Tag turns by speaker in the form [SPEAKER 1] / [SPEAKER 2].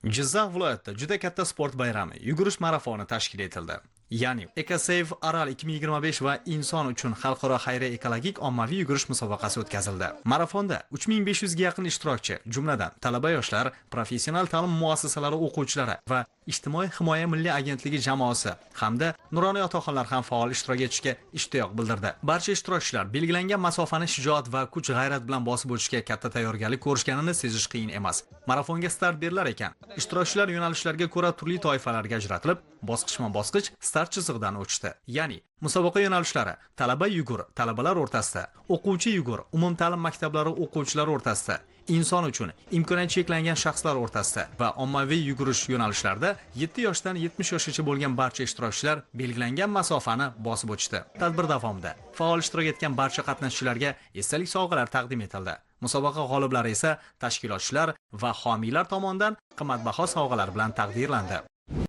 [SPEAKER 1] Jizzax viloyatida juda katta sport bayrami yugurish marafoni tashkil etildi. Ya'ni EcoSave Aral 2025 va inson uchun xalqaro xayriya ekologik ommaviy yugurish musobaqasi o'tkazildi. Marafonda 3500 ga yaqin ishtirokchi, jumladan talaba yoshlar, professional ta'lim muassasalari o'quvchilari va Ijtimoiy himoya milliy agentligi jamoasi hamda nuroniy otaxonlar ham faol ishtirok etishga ishtiyoq bildirdi. Barcha ishtirokchilar belgilangan masofani shijoat va kuch-g'ayrat bilan bosib o'tishga katta tayyorgarlik ko'rishganini sezish qiyin emas. Marafonga start berilar ekan. Ishtirokchilar yo'nalishlarga ko'ra turli toifalarga ajratilib, bosqichma-bosqich start chizig'idan o'tishdi. Ya'ni musobaqa yo'nalishlari: talaba yugur, talabalar o'rtasida; o'quvchi yugur, umumta'lim maktablari o'quvchilari o'rtasida; inson uchun imkoniyati cheklangan shaxslar o'rtasida va ommaviy yugurish yo'nalishlarida 7 yoshdan 70 yoshgacha bo'lgan barcha ishtirokchilar belgilangan masofani bosib o'tishdi. Tadbir davomida faol ishtirok etgan barcha qatnashchilarga esdalik sovg'alar taqdim etildi. Musobaqa g'oliblari esa tashkilotchilar va homiylar tomonidan qimmatbaho sovg'alar bilan taqdirlandi.